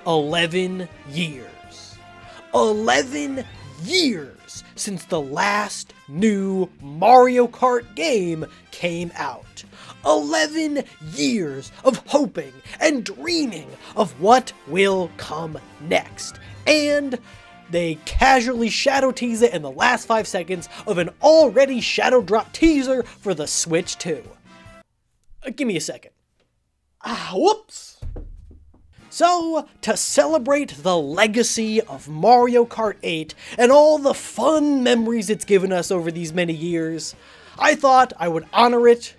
11 years. 11 years since the last new Mario Kart game came out. 11 years of hoping and dreaming of what will come next. And they casually shadow tease it in the last 5 seconds of an already shadow drop teaser for the Switch 2. Give me a second. Whoops! So, to celebrate the legacy of Mario Kart 8 and all the fun memories it's given us over these many years, I thought I would honor it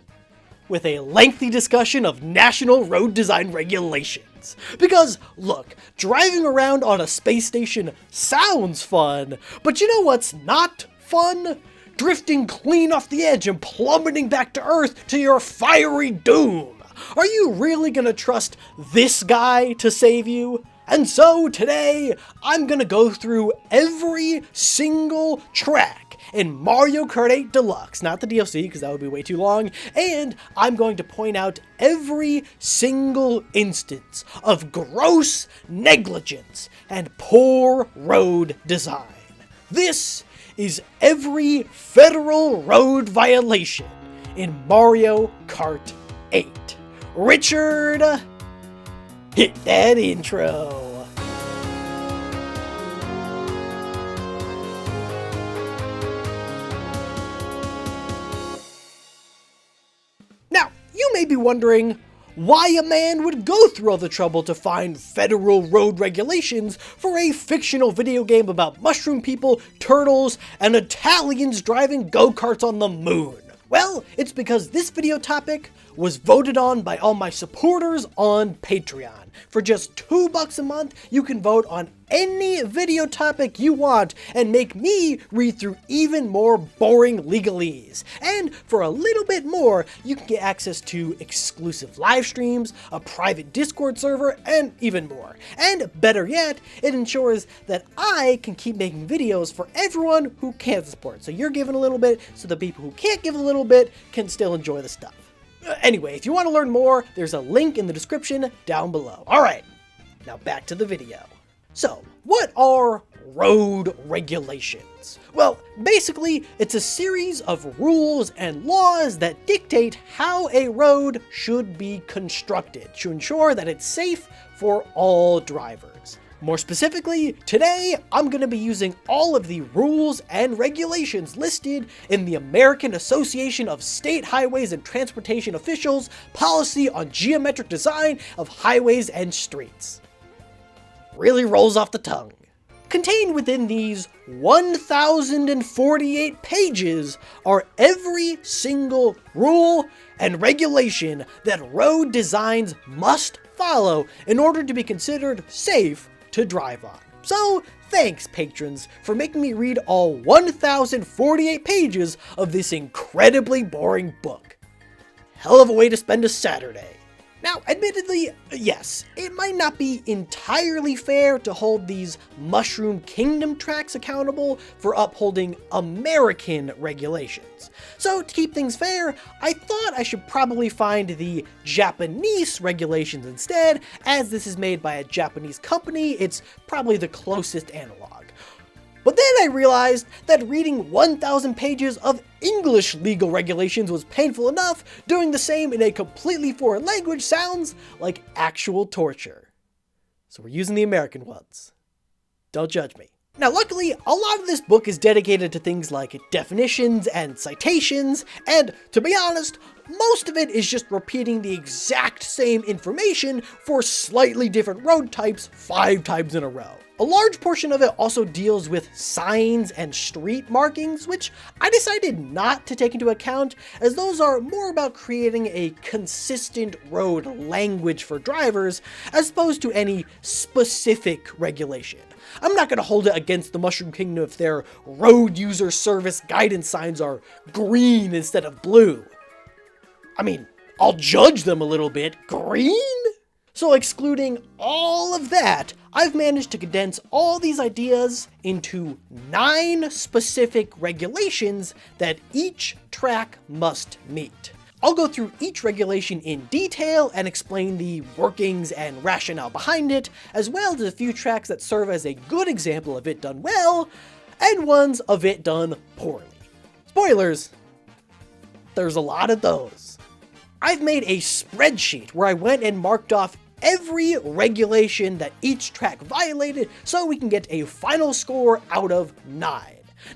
with a lengthy discussion of national road design regulations. Because, look, driving around on a space station sounds fun, but you know what's not fun? Drifting clean off the edge and plummeting back to Earth to your fiery doom. Are you really gonna trust this guy to save you? And so today, I'm gonna go through every single track in Mario Kart 8 Deluxe, not the DLC because that would be way too long, and I'm going to point out every single instance of gross negligence and poor road design. This is every federal road violation in Mario Kart 8. Richard, hit that intro. Now, you may be wondering why a man would go through all the trouble to find federal road regulations for a fictional video game about mushroom people, turtles, and Italians driving go-karts on the moon. Well, it's because this video topic was voted on by all my supporters on Patreon. For just $2 a month, you can vote on any video topic you want and make me read through even more boring legalese. And for a little bit more, you can get access to exclusive live streams, a private Discord server, and even more. And better yet, it ensures that I can keep making videos for everyone who can support. So you're giving a little bit, so the people who can't give a little bit can still enjoy the stuff. Anyway, if you want to learn more, there's a link in the description down below. Alright, now back to the video. So, what are road regulations? Well, basically, it's a series of rules and laws that dictate how a road should be constructed to ensure that it's safe for all drivers. More specifically, today I'm going to be using all of the rules and regulations listed in the American Association of State Highways and Transportation Officials Policy on Geometric Design of Highways and Streets. Really rolls off the tongue. Contained within these 1,048 pages are every single rule and regulation that road designs must follow in order to be considered safe to drive on. So, thanks patrons for making me read all 1,048 pages of this incredibly boring book. Hell of a way to spend a Saturday. Now, admittedly, yes, it might not be entirely fair to hold these Mushroom Kingdom tracks accountable for upholding American regulations. So, to keep things fair, I thought I should probably find the Japanese regulations instead. As this is made by a Japanese company, it's probably the closest analog. But then I realized that reading 1,000 pages of English legal regulations was painful enough. Doing the same in a completely foreign language sounds like actual torture. So we're using the American ones. Don't judge me. Now, luckily, a lot of this book is dedicated to things like definitions and citations, and to be honest, most of it is just repeating the exact same information for slightly different road types 5 times in a row. A large portion of it also deals with signs and street markings, which I decided not to take into account, as those are more about creating a consistent road language for drivers, as opposed to any specific regulation. I'm not going to hold it against the Mushroom Kingdom if their road user service guidance signs are green instead of blue. I mean, I'll judge them a little bit. Green? So excluding all of that, I've managed to condense all these ideas into 9 specific regulations that each track must meet. I'll go through each regulation in detail and explain the workings and rationale behind it, as well as a few tracks that serve as a good example of it done well, and ones of it done poorly. Spoilers, there's a lot of those. I've made a spreadsheet where I went and marked off every regulation that each track violated so we can get a final score out of 9.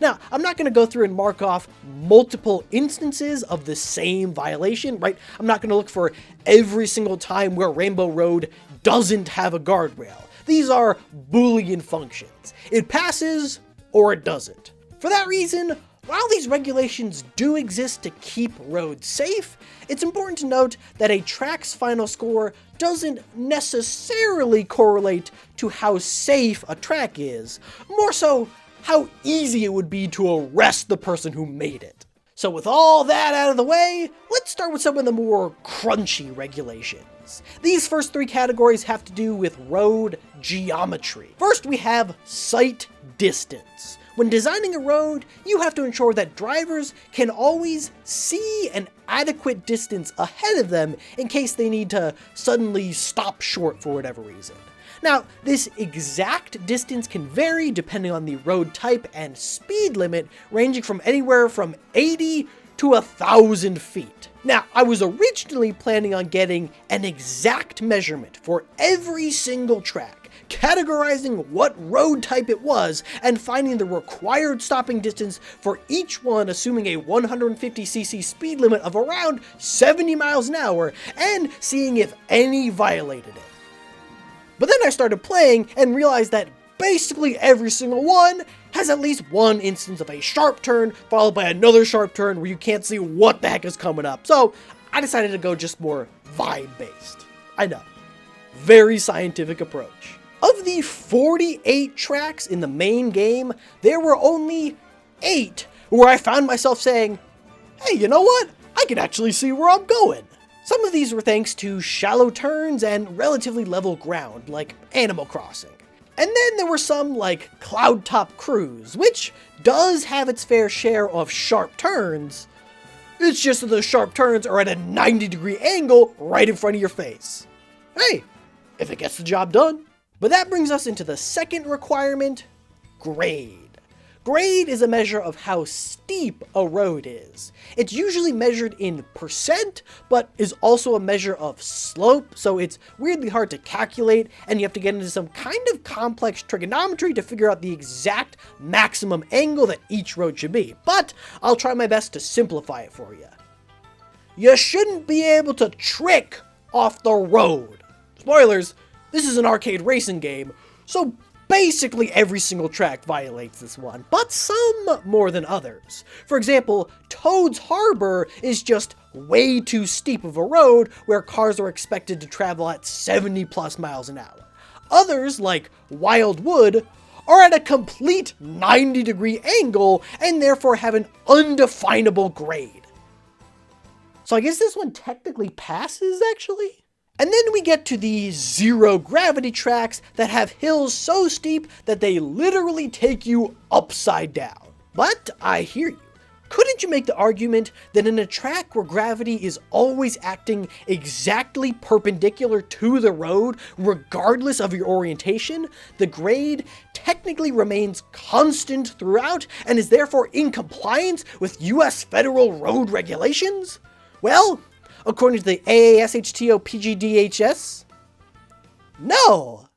Now, I'm not going to go through and mark off multiple instances of the same violation, right? I'm not going to look for every single time where Rainbow Road doesn't have a guardrail. These are Boolean functions. It passes or it doesn't. For that reason, while these regulations do exist to keep roads safe, it's important to note that a track's final score doesn't necessarily correlate to how safe a track is, more so how easy it would be to arrest the person who made it. So with all that out of the way, let's start with some of the more crunchy regulations. These first 3 categories have to do with road geometry. First, we have sight distance. When designing a road, you have to ensure that drivers can always see an adequate distance ahead of them in case they need to suddenly stop short for whatever reason. Now, this exact distance can vary depending on the road type and speed limit, ranging from anywhere from 80 to 1,000 feet. Now, I was originally planning on getting an exact measurement for every single track, categorizing what road type it was, and finding the required stopping distance for each one, assuming a 150cc speed limit of around 70 miles an hour, and seeing if any violated it. But then I started playing and realized that basically every single one has at least one instance of a sharp turn, followed by another sharp turn where you can't see what the heck is coming up. So I decided to go just more vibe-based. I know. Very scientific approach. Of the 48 tracks in the main game, there were only 8 where I found myself saying, hey, you know what? I can actually see where I'm going. Some of these were thanks to shallow turns and relatively level ground, like Animal Crossing. And then there were some like Cloud Top Cruise, which does have its fair share of sharp turns. It's just that those sharp turns are at a 90-degree angle right in front of your face. Hey, if it gets the job done. But that brings us into the second requirement, grade. Grade is a measure of how steep a road is. It's usually measured in percent, but is also a measure of slope, so it's weirdly hard to calculate, and you have to get into some kind of complex trigonometry to figure out the exact maximum angle that each road should be. But I'll try my best to simplify it for you. You shouldn't be able to trick off the road. Spoilers, this is an arcade racing game, so basically every single track violates this one, but some more than others. For example, Toad's Harbor is just way too steep of a road where cars are expected to travel at 70 plus miles an hour. Others, like Wildwood, are at a complete 90-degree angle and therefore have an undefinable grade. So I guess this one technically passes, actually? And then we get to the zero gravity tracks that have hills so steep that they literally take you upside down. But I hear you. Couldn't you make the argument that in a track where gravity is always acting exactly perpendicular to the road, regardless of your orientation, the grade technically remains constant throughout and is therefore in compliance with US federal road regulations? Well, according to the AASHTO PGDHS, no.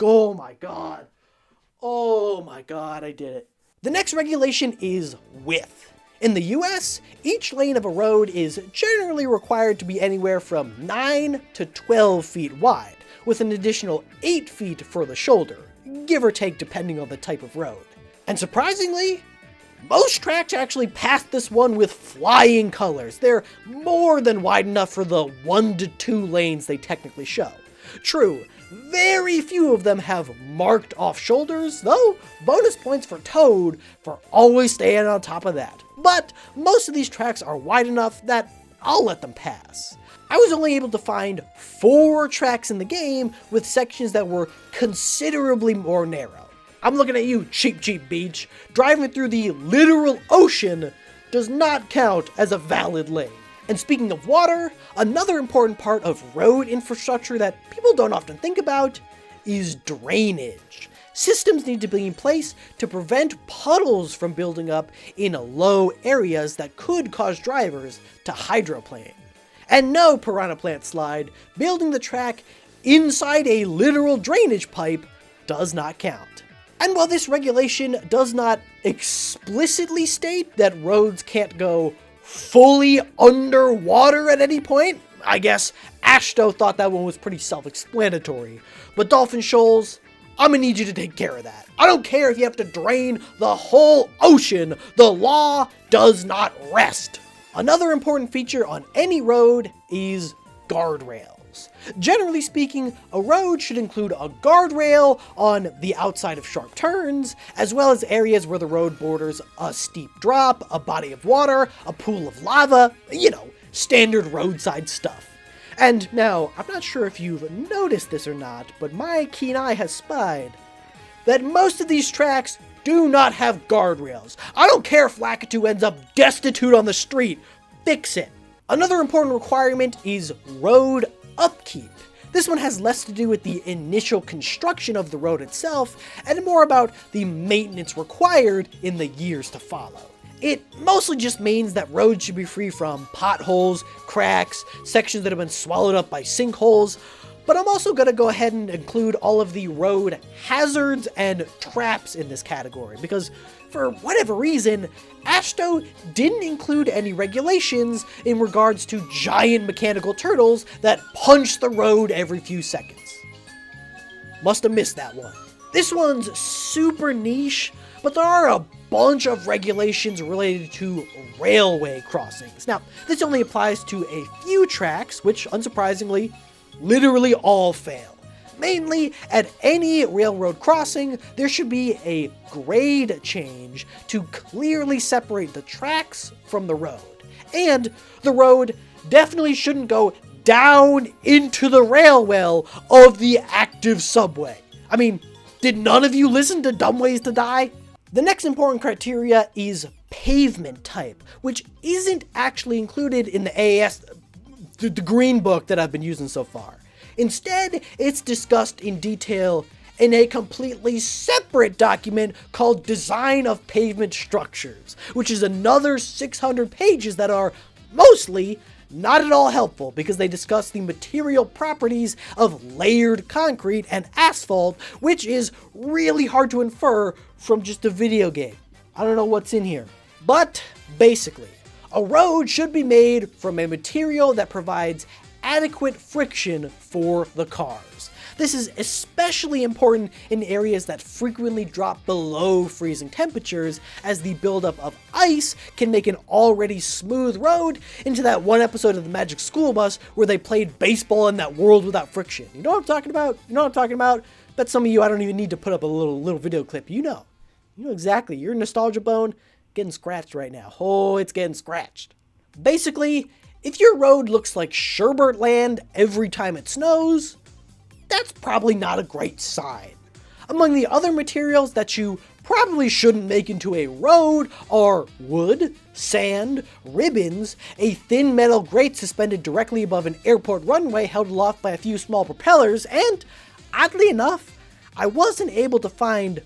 Oh my god. Oh my god, I did it. The next regulation is width. In the US, each lane of a road is generally required to be anywhere from 9 to 12 feet wide, with an additional 8 feet for the shoulder, give or take depending on the type of road. And surprisingly, most tracks actually pass this one with flying colors. They're more than wide enough for the 1 to 2 lanes they technically show. True, very few of them have marked off shoulders, though bonus points for Toad for always staying on top of that. But most of these tracks are wide enough that I'll let them pass. I was only able to find 4 tracks in the game with sections that were considerably more narrow. I'm looking at you, Cheap Cheap Beach. Driving through the literal ocean does not count as a valid lane. And speaking of water, another important part of road infrastructure that people don't often think about is drainage. Systems need to be in place to prevent puddles from building up in low areas that could cause drivers to hydroplane. And no, Piranha Plant Slide, building the track inside a literal drainage pipe does not count. And while this regulation does not explicitly state that roads can't go fully underwater at any point, I guess Ashto thought that one was pretty self-explanatory. But Dolphin Shoals, I'm gonna need you to take care of that. I don't care if you have to drain the whole ocean, the law does not rest. Another important feature on any road is guardrails. Generally speaking, a road should include a guardrail on the outside of sharp turns, as well as areas where the road borders a steep drop, a body of water, a pool of lava, standard roadside stuff. And now, I'm not sure if you've noticed this or not, but my keen eye has spied that most of these tracks do not have guardrails. I don't care if Lakitu ends up destitute on the street, fix it. Another important requirement is road upkeep. This one has less to do with the initial construction of the road itself, and more about the maintenance required in the years to follow. It mostly just means that roads should be free from potholes, cracks, sections that have been swallowed up by sinkholes, but I'm also going to go ahead and include all of the road hazards and traps in this category, because for whatever reason, Ashto didn't include any regulations in regards to giant mechanical turtles that punch the road every few seconds. Must have missed that one. This one's super niche, but there are a bunch of regulations related to railway crossings. Now, this only applies to a few tracks, which, unsurprisingly, literally all fail. Mainly, at any railroad crossing, there should be a grade change to clearly separate the tracks from the road. And the road definitely shouldn't go down into the rail well of the active subway. I mean, did none of you listen to Dumb Ways to Die? The next important criteria is pavement type, which isn't actually included in the AAS, the green book that I've been using so far. Instead, it's discussed in detail in a completely separate document called Design of Pavement Structures, which is another 600 pages that are mostly not at all helpful because they discuss the material properties of layered concrete and asphalt, which is really hard to infer from just a video game. I don't know what's in here. But basically, a road should be made from a material that provides adequate friction for the cars. This is especially important in areas that frequently drop below freezing temperatures, as the buildup of ice can make an already smooth road into that one episode of the Magic School Bus where they played baseball in that world without friction. You know what I'm talking about? You know what I'm talking about? Bet some of you, I don't even need to put up a little video clip. You know exactly. Your nostalgia bone getting scratched right now. Oh, it's getting scratched. Basically, if your road looks like Sherbert Land every time it snows, that's probably not a great sign. Among the other materials that you probably shouldn't make into a road are wood, sand, ribbons, a thin metal grate suspended directly above an airport runway held aloft by a few small propellers, and, oddly enough, I wasn't able to find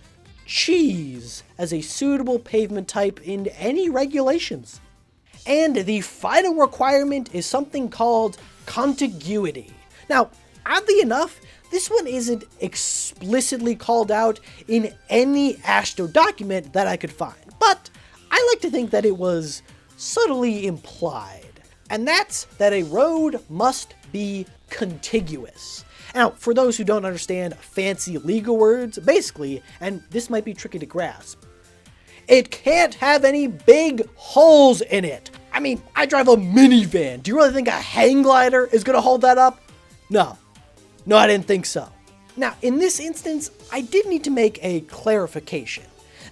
cheese as a suitable pavement type in any regulations. And the final requirement is something called contiguity. Now, oddly enough, this one isn't explicitly called out in any Ashto document that I could find, but I like to think that it was subtly implied. And that's that a road must be contiguous. Now, for those who don't understand fancy legal words, basically, and this might be tricky to grasp, it can't have any big holes in it. I mean, I drive a minivan. Do you really think a hang glider is going to hold that up? No, I didn't think so. Now, in this instance, I did need to make a clarification.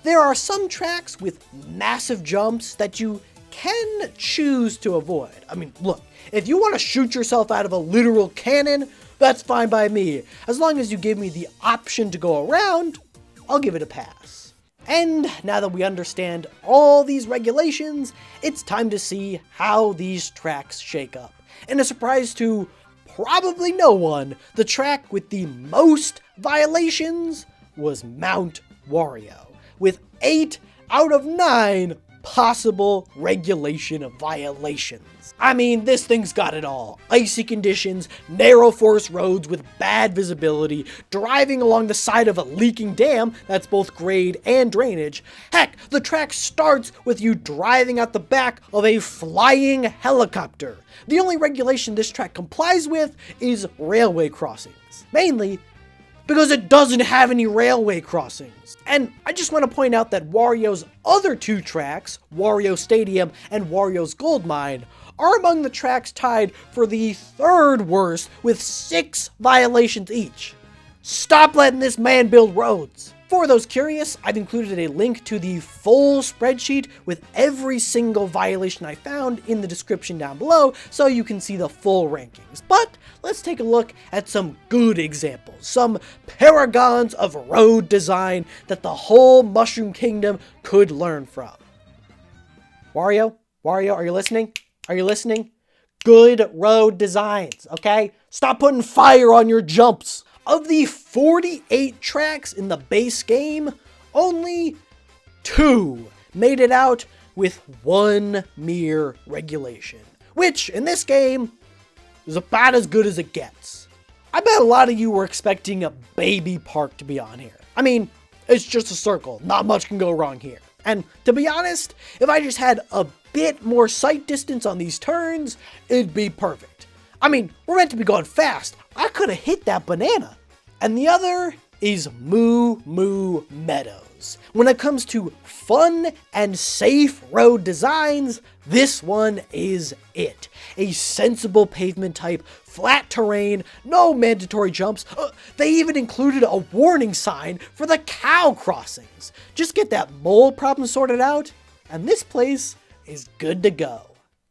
There are some tracks with massive jumps that you can choose to avoid. I mean, look, if you want to shoot yourself out of a literal cannon, that's fine by me. As long as you give me the option to go around, I'll give it a pass. And now that we understand all these regulations, it's time to see how these tracks shake up. And a surprise to probably no one, the track with the most violations was Mount Wario, with 8 out of 9 possible regulation violations. I mean, this thing's got it all. Icy conditions, narrow forest roads with bad visibility, driving along the side of a leaking dam that's both grade and drainage. Heck, the track starts with you driving out the back of a flying helicopter. The only regulation this track complies with is railway crossings. Mainly because it doesn't have any railway crossings. And I just want to point out that Wario's other 2 tracks, Wario Stadium and Wario's Gold Mine, are among the tracks tied for the 3rd worst with 6 violations each. Stop letting this man build roads. For those curious, I've included a link to the full spreadsheet with every single violation I found in the description down below so you can see the full rankings. But let's take a look at some good examples, some paragons of road design that the whole Mushroom Kingdom could learn from. Wario, are you listening? Are you listening? Good road designs, okay? Stop putting fire on your jumps. Of the 48 tracks in the base game, only 2 made it out with 1 mere regulation, which in this game is about as good as it gets. I bet a lot of you were expecting a baby park to be on here. I mean, it's just a circle, not much can go wrong here. And to be honest, if I just had a bit more sight distance on these turns, it'd be perfect. I mean, we're meant to be going fast. I could have hit that banana. And the other is Moo Moo Meadows. When it comes to fun and safe road designs, this one is it. A sensible pavement type, flat terrain, no mandatory jumps. They even included a warning sign for the cow crossings. Just get that mole problem sorted out, and this place is good to go.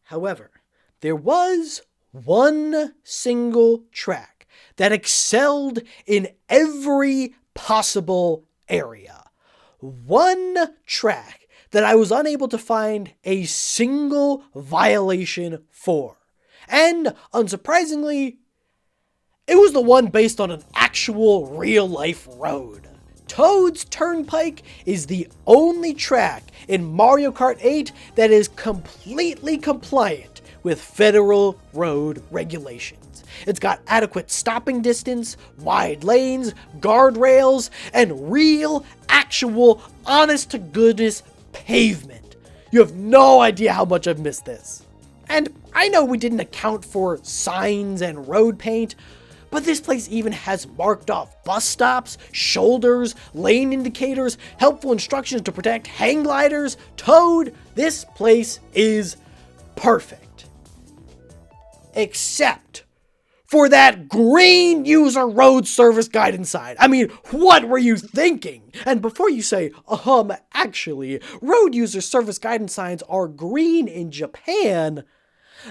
However, there was one single track that excelled in every possible area. One track that I was unable to find a single violation for. And unsurprisingly, it was the one based on an actual real-life road. Toad's Turnpike is the only track in Mario Kart 8 that is completely compliant with federal road regulations. It's got adequate stopping distance, wide lanes, guardrails, and real, actual, honest-to-goodness pavement. You have no idea how much I've missed this. And I know we didn't account for signs and road paint, but this place even has marked off bus stops, shoulders, lane indicators, helpful instructions to protect hang gliders. Toad, this place is perfect. Except for that green user road service guidance sign. I mean, what were you thinking? And before you say, actually, road user service guidance signs are green in Japan,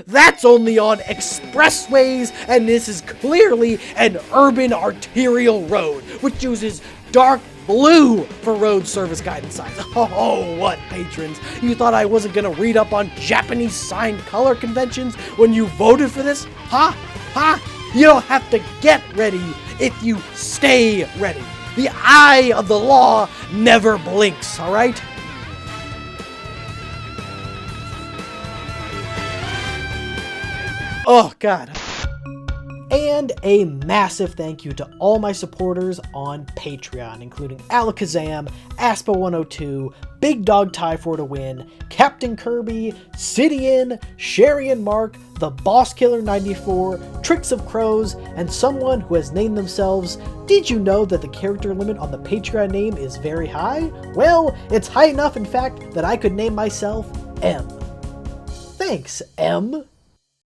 that's only on expressways, and this is clearly an urban arterial road, which uses dark blue for road service guidance signs. Oh, what patrons? You thought I wasn't gonna read up on Japanese sign color conventions when you voted for this? Huh? You don't have to get ready if you stay ready. The eye of the law never blinks, alright? Oh, God. And a massive thank you to all my supporters on Patreon, including Alakazam, Aspa102, Big Dog Tie for to Win, Captain Kirby, Sidian, Sherry and Mark, The Boss Killer 94, Tricks of Crows, and someone who has named themselves, "Did you know that the character limit on the Patreon name is very high?" Well, it's high enough, in fact, that I could name myself M. Thanks, M.